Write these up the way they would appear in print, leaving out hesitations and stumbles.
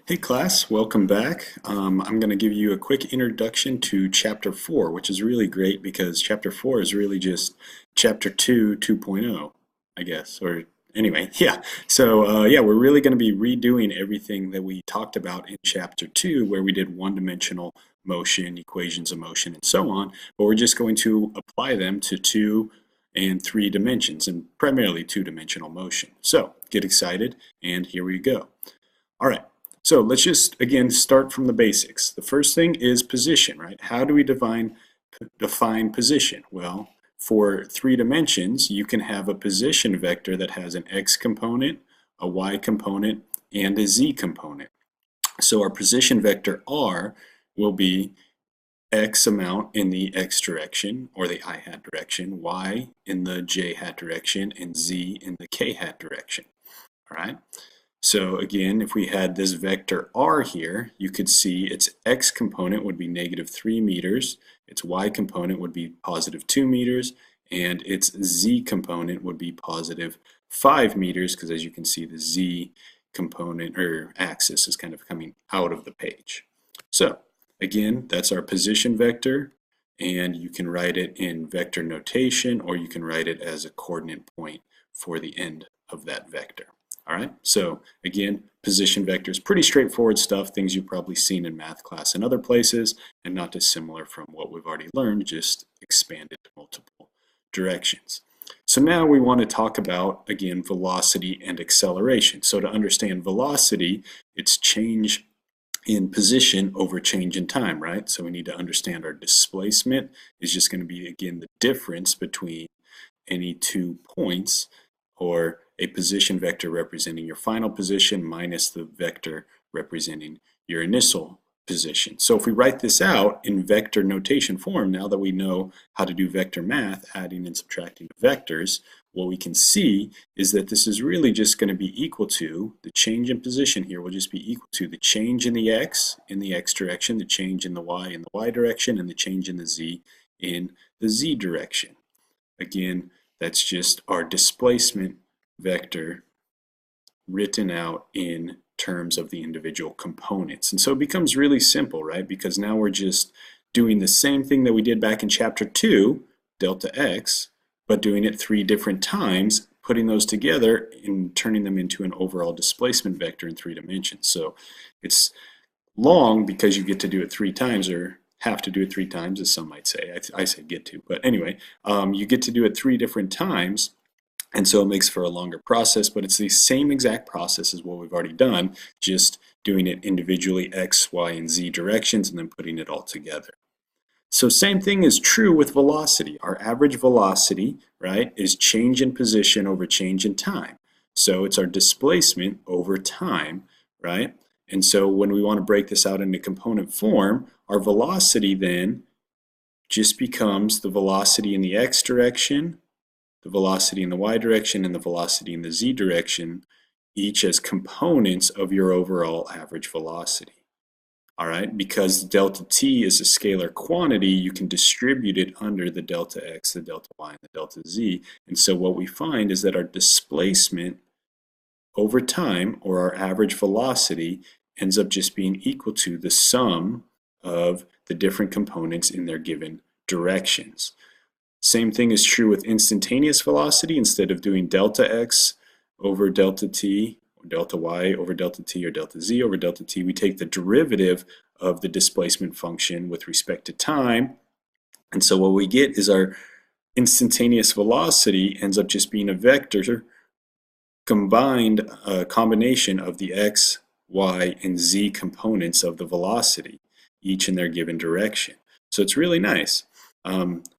Hey class, welcome back. I'm going to give you a quick introduction to Chapter 4, which is really great because Chapter 4 is really just Chapter 2 2.0, I guess. Or anyway, yeah. So we're really going to be redoing everything that we talked about in Chapter 2, where we did one-dimensional motion, equations of motion, and so on. But we're just going to apply them to 2 and 3 dimensions, and primarily two-dimensional motion. So get excited, and here we go. All right. So let's just, again, start from the basics. The first thing is position, right? How do we define position? Well, for 3 dimensions, you can have a position vector that has an x component, a y component, and a z component. So our position vector r will be x amount in the x direction, or the I hat direction, y in the j hat direction, and z in the k hat direction. All right? So again, if we had this vector r here, you could see its x component would be -3 meters, its y component would be +2 meters, and its z component would be +5 meters, because as you can see, the z component or axis is kind of coming out of the page. So again, that's our position vector, and you can write it in vector notation, or you can write it as a coordinate point for the end of that vector. All right, so again, position vectors, pretty straightforward stuff, things you've probably seen in math class and other places, and not dissimilar from what we've already learned, just expanded to multiple directions. So now we want to talk about, again, velocity and acceleration. So to understand velocity, it's change in position over change in time, right? So we need to understand our displacement is just going to be, again, the difference between any 2 points, or a position vector representing your final position minus the vector representing your initial position. So if we write this out in vector notation form, now that we know how to do vector math, adding and subtracting vectors, what we can see is that this is really just going to be equal to, the change in position here will just be equal to the change in the x direction, the change in the y direction, and the change in the z in the z direction. Again, that's just our displacement vector written out in terms of the individual components. And so it becomes really simple, right? Because now we're just doing the same thing that we did back in Chapter 2, delta x, but doing it 3 different times, putting those together and turning them into an overall displacement vector in 3 dimensions. So it's long because you get to do it 3 times, or have to do it 3 times, as some might say. I say get to, but anyway, you get to do it 3 different times, and so it makes for a longer process, but it's the same exact process as what we've already done, just doing it individually x, y, and z directions, and then putting it all together. So same thing is true with velocity. Our average velocity, right, is change in position over change in time. So it's our displacement over time, right? And so when we want to break this out into component form, our velocity then just becomes the velocity in the x direction, the velocity in the y direction, and the velocity in the z direction, each as components of your overall average velocity. All right, because delta t is a scalar quantity, you can distribute it under the delta x, the delta y, and the delta z. And so what we find is that our displacement over time, or our average velocity, ends up just being equal to the sum of the different components in their given directions. Same thing is true with instantaneous velocity. Instead of doing delta x over delta t, or delta y over delta t, or delta z over delta t, we take the derivative of the displacement function with respect to time. And so what we get is our instantaneous velocity ends up just being a vector combined, combination of the x, y, and z components of the velocity, each in their given direction. So it's really nice.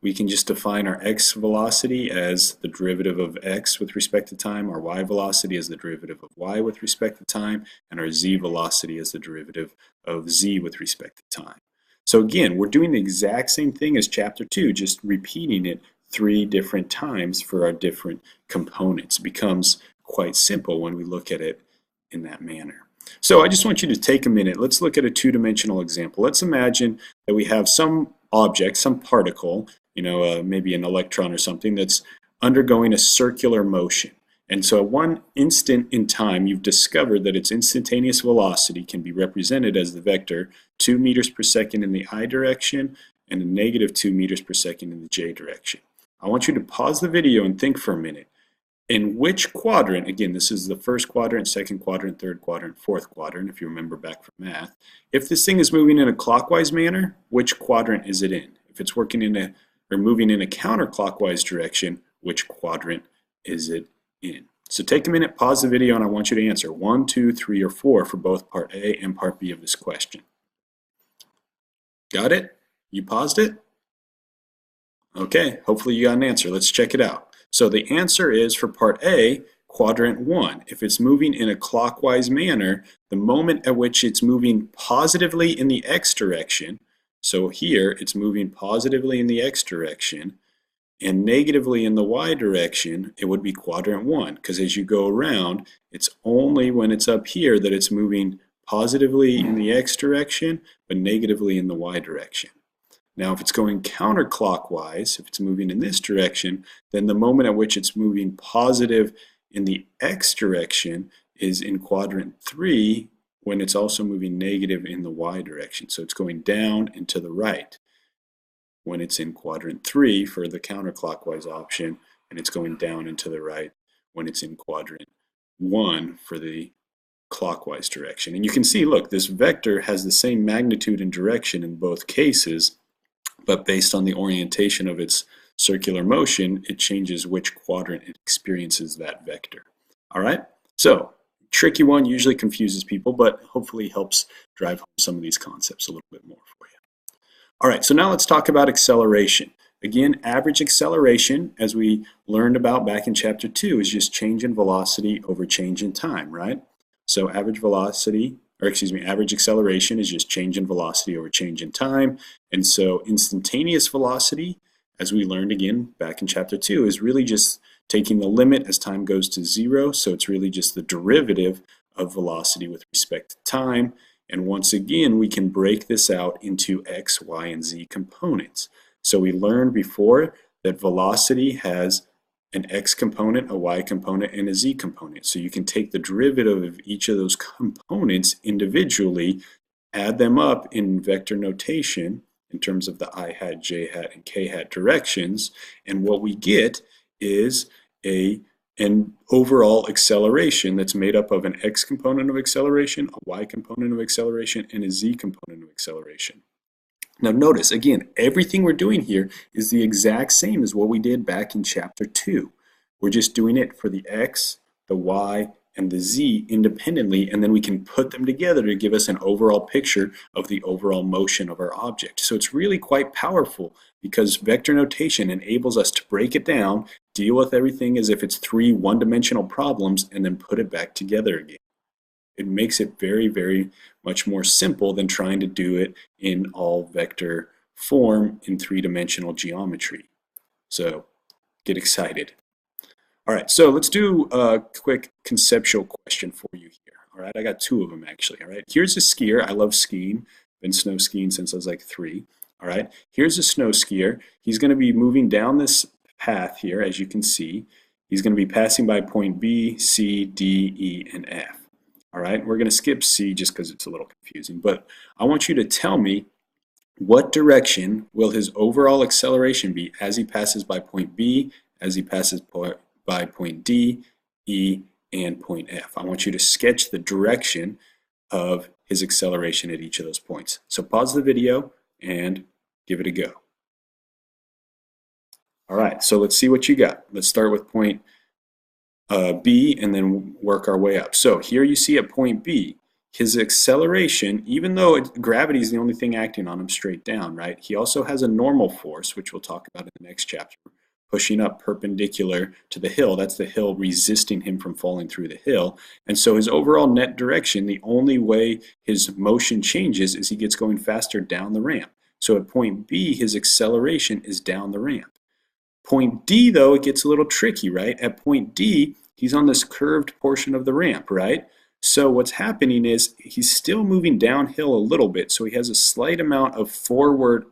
We can just define our x velocity as the derivative of x with respect to time, our y velocity as the derivative of y with respect to time, and our z velocity as the derivative of z with respect to time. So again, we're doing the exact same thing as Chapter 2, just repeating it 3 different times for our different components. It becomes quite simple when we look at it in that manner. So I just want you to take a minute. Let's look at a 2-dimensional example. Let's imagine that we have some object, some particle, maybe an electron or something, that's undergoing a circular motion. And so at one instant in time, you've discovered that its instantaneous velocity can be represented as the vector 2 meters per second in the I direction and a negative 2 meters per second in the J direction. I want you to pause the video and think for a minute. In which quadrant, again, this is the first quadrant, second quadrant, third quadrant, fourth quadrant, if you remember back from math. If this thing is moving in a clockwise manner, which quadrant is it in? If it's working in a, or moving in a counterclockwise direction, which quadrant is it in? So take a minute, pause the video, and I want you to answer 1, 2, 3, or 4 for both part A and part B of this question. Got it? You paused it? Okay, hopefully you got an answer. Let's check it out. So the answer is for part A, quadrant 1. If it's moving in a clockwise manner, the moment at which it's moving positively in the X direction, so here it's moving positively in the X direction, and negatively in the Y direction, it would be quadrant 1, because as you go around, it's only when it's up here that it's moving positively in the X direction, but negatively in the Y direction. Now, if it's going counterclockwise, if it's moving in this direction, then the moment at which it's moving positive in the X direction is in quadrant 3, when it's also moving negative in the Y direction. So it's going down and to the right when it's in quadrant 3 for the counterclockwise option, and it's going down and to the right when it's in quadrant 1 for the clockwise direction. And you can see, look, this vector has the same magnitude and direction in both cases, but based on the orientation of its circular motion, it changes which quadrant it experiences that vector. All right, so tricky one, usually confuses people, but hopefully helps drive home some of these concepts a little bit more for you. All right, so now let's talk about acceleration. Again, average acceleration, as we learned about back in chapter 2, is just change in velocity over change in time, right? So average velocity, or excuse me, average acceleration is just change in velocity over change in time. And so instantaneous velocity, as we learned again back in chapter 2, is really just taking the limit as time goes to 0. So it's really just the derivative of velocity with respect to time. And once again, we can break this out into x, y, and z components. So we learned before that velocity has an x component, a y component, and a z component. So you can take the derivative of each of those components individually, add them up in vector notation in terms of the I hat, j hat, and k hat directions, and what we get is an overall acceleration that's made up of an x component of acceleration, a y component of acceleration, and a z component of acceleration. Now notice, again, everything we're doing here is the exact same as what we did back in chapter 2. We're just doing it for the x, the y, and the z independently, and then we can put them together to give us an overall picture of the overall motion of our object. So it's really quite powerful because vector notation enables us to break it down, deal with everything as if it's 3 one-dimensional problems, and then put it back together again. It makes it very, very much more simple than trying to do it in all vector form in 3-dimensional geometry. So get excited. All right, so let's do a quick conceptual question for you here. All right, I got 2 of them actually. All right, here's a skier. I love skiing. Been snow skiing since I was like 3. All right, here's a snow skier. He's going to be moving down this path here, as you can see. He's going to be passing by point B, C, D, E, and F. All right, we're going to skip C just because it's a little confusing, but I want you to tell me what direction will his overall acceleration be as he passes by point B, as he passes by point D, E, and point F. I want you to sketch the direction of his acceleration at each of those points. So pause the video and give it a go. All right, so let's see what you got. Let's start with point B and then work our way up. So here you see at point B, his acceleration, even though gravity is the only thing acting on him straight down, right? He also has a normal force, which we'll talk about in the next chapter, pushing up perpendicular to the hill. That's the hill resisting him from falling through the hill. And so his overall net direction, the only way his motion changes is he gets going faster down the ramp. So at point B, his acceleration is down the ramp. Point D, though, it gets a little tricky, right? At point D, he's on this curved portion of the ramp, right? So what's happening is he's still moving downhill a little bit, so he has a slight amount of forward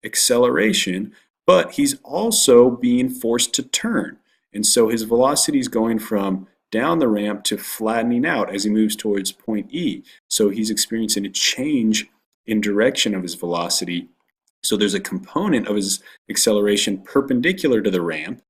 acceleration, but he's also being forced to turn. And so his velocity is going from down the ramp to flattening out as he moves towards point E. So he's experiencing a change in direction of his velocity. So there's a component of his acceleration perpendicular to the ramp,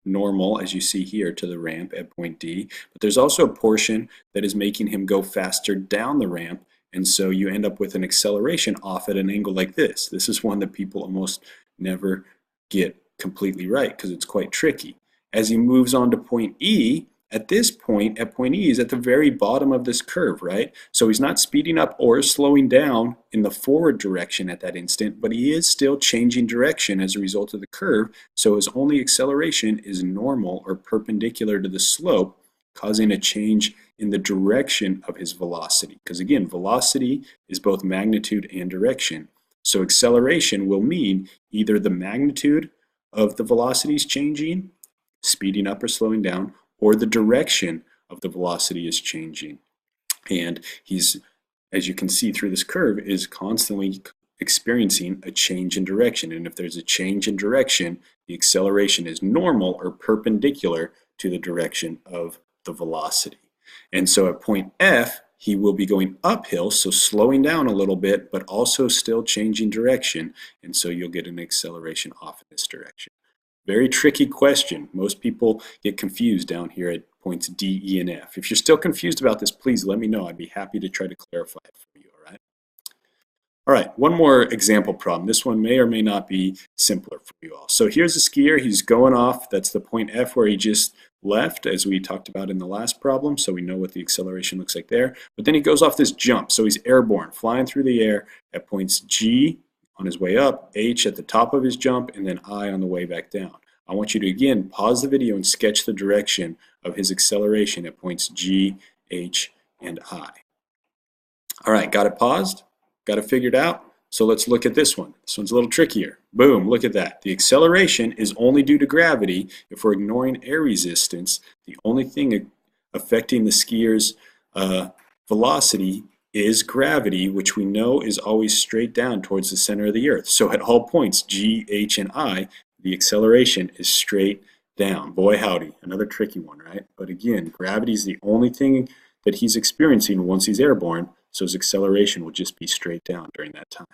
normal, as you see here, to the ramp at point D, but there's also a portion that is making him go faster down the ramp, and so you end up with an acceleration off at an angle like this. This is one that people almost never get completely right because it's quite tricky. As he moves on to point E, at this point, at point E, is at the very bottom of this curve, right? So he's not speeding up or slowing down in the forward direction at that instant, but he is still changing direction as a result of the curve. So his only acceleration is normal or perpendicular to the slope, causing a change in the direction of his velocity. Because again, velocity is both magnitude and direction. So acceleration will mean either the magnitude of the velocity is changing, speeding up or slowing down, or the direction of the velocity is changing. And he's, as you can see through this curve, is constantly experiencing a change in direction. And if there's a change in direction, the acceleration is normal or perpendicular to the direction of the velocity. And so at point F, he will be going uphill, so slowing down a little bit, but also still changing direction. And so you'll get an acceleration off in this direction. Very tricky question. Most people get confused down here at points D, E, and F. If you're still confused about this, please let me know. I'd be happy to try to clarify it for you, all right? All right, one more example problem. This one may or may not be simpler for you all. So here's a skier. He's going off. That's the point F where he just left, as we talked about in the last problem. So we know what the acceleration looks like there. But then he goes off this jump. So he's airborne, flying through the air at points G on his way up, H at the top of his jump, and then I on the way back down. I want you to again pause the video and sketch the direction of his acceleration at points G, H, and I. All right, got it paused? Got it figured out? So let's look at this one. This one's a little trickier. Boom, look at that. The acceleration is only due to gravity. If we're ignoring air resistance, the only thing affecting the skier's velocity is gravity, which we know is always straight down towards the center of the earth. So at all points, G, H, and I, the acceleration is straight down. Boy howdy, another tricky one, right? But again, gravity is the only thing that he's experiencing once he's airborne, so his acceleration will just be straight down during that time.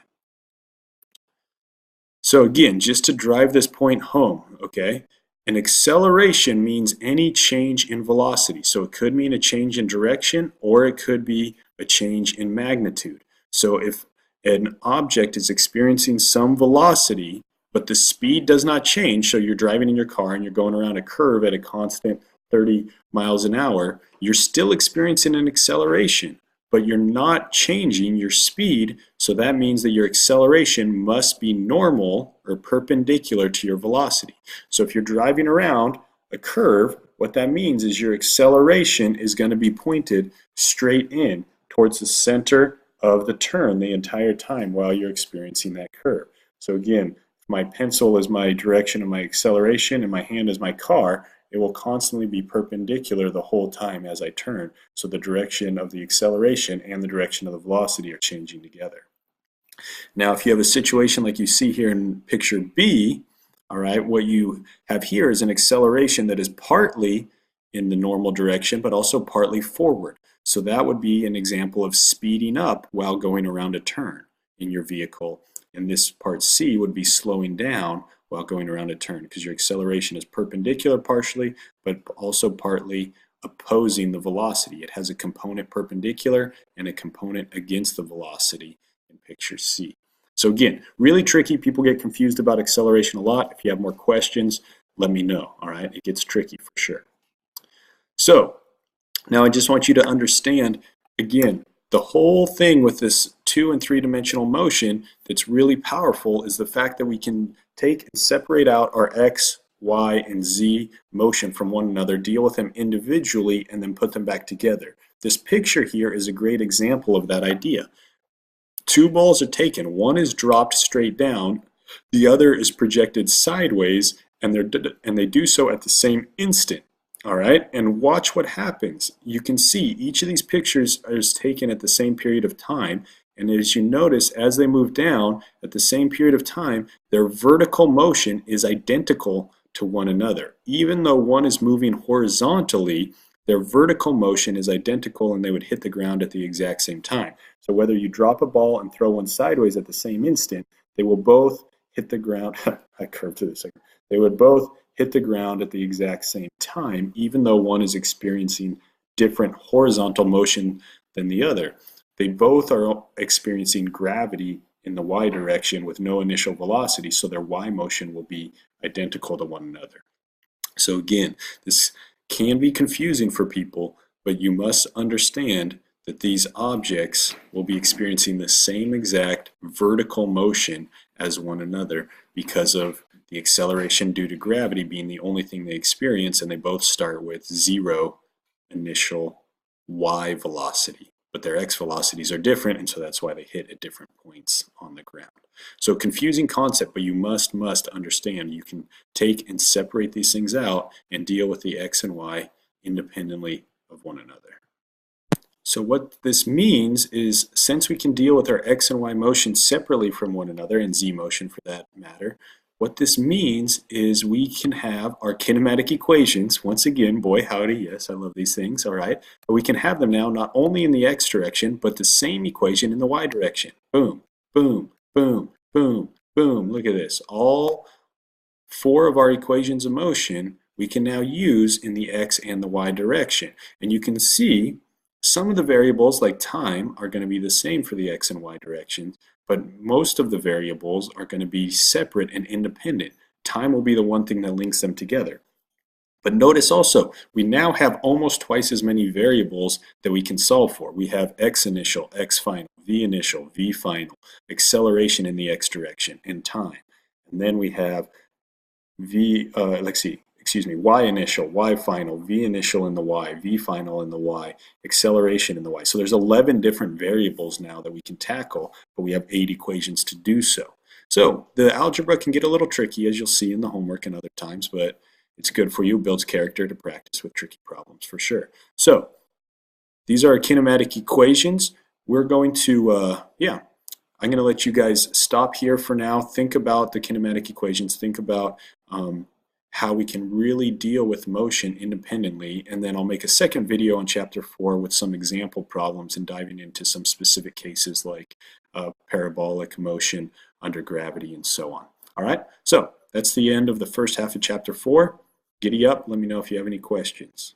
So again, just to drive this point home, okay, an acceleration means any change in velocity. So it could mean a change in direction, or it could be a change in magnitude. So if an object is experiencing some velocity, but the speed does not change, so you're driving in your car and you're going around a curve at a constant 30 miles an hour, you're still experiencing an acceleration, but you're not changing your speed, so that means that your acceleration must be normal or perpendicular to your velocity. So if you're driving around a curve, what that means is your acceleration is going to be pointed straight in towards the center of the turn the entire time while you're experiencing that curve. So again, if my pencil is my direction of my acceleration and my hand is my car, it will constantly be perpendicular the whole time as I turn. So the direction of the acceleration and the direction of the velocity are changing together. Now, if you have a situation like you see here in picture B, all right, what you have here is an acceleration that is partly in the normal direction, but also partly forward. So that would be an example of speeding up while going around a turn in your vehicle. And this part C would be slowing down while going around a turn, because your acceleration is perpendicular partially, but also partly opposing the velocity. It has a component perpendicular and a component against the velocity in picture C. So again, really tricky. People get confused about acceleration a lot. If you have more questions, let me know, all right? It gets tricky for sure. So now I just want you to understand, again, the whole thing with this 2- and 3-dimensional motion that's really powerful is the fact that we can take and separate out our X, Y, and Z motion from one another, deal with them individually, and then put them back together. This picture here is a great example of that idea. Two balls are taken. One is dropped straight down, the other is projected sideways, and they do so at the same instant. All right, and watch what happens. You can see each of these pictures is taken at the same period of time, and as you notice, as they move down at the same period of time, their vertical motion is identical to one another. Even though one is moving horizontally, their vertical motion is identical and they would hit the ground at the exact same time. So whether you drop a ball and throw one sideways at the same instant, they will both hit the ground. I curved to this. They would both hit the ground at the exact same time, even though one is experiencing different horizontal motion than the other. They both are experiencing gravity in the y direction with no initial velocity, so their y motion will be identical to one another. So again, this can be confusing for people, but you must understand that these objects will be experiencing the same exact vertical motion as one another because of the acceleration due to gravity being the only thing they experience, and they both start with 0 initial y velocity. But their x velocities are different, and so that's why they hit at different points on the ground. So confusing concept, but you must understand you can take and separate these things out and deal with the x and y independently of one another. So what this means is, since we can deal with our x and y motion separately from one another, and z motion for that matter, what this means is we can have our kinematic equations. Once again, boy howdy, yes, I love these things, all right? But we can have them now not only in the x direction, but the same equation in the y direction. Boom, boom, boom, boom, boom. Look at this. All 4 of our equations of motion we can now use in the x and the y direction. And you can see some of the variables, like time, are going to be the same for the x and y directions, but most of the variables are going to be separate and independent. Time will be the one thing that links them together. But notice also, we now have almost twice as many variables that we can solve for. We have x initial, x final, v initial, v final, acceleration in the x direction, and time. And then we have y initial, y final, v initial in the y, v final in the y, acceleration in the y. So there's 11 different variables now that we can tackle, but we have 8 equations to do so. So the algebra can get a little tricky, as you'll see in the homework and other times, but it's good for you, builds character to practice with tricky problems for sure. So these are our kinematic equations. We're going to, I'm going to let you guys stop here for now. Think about the kinematic equations. Think about how we can really deal with motion independently, and then I'll make a second video on chapter 4 with some example problems and diving into some specific cases like parabolic motion under gravity and so on. All right, so that's the end of the first half of chapter 4. Giddy up, let me know if you have any questions.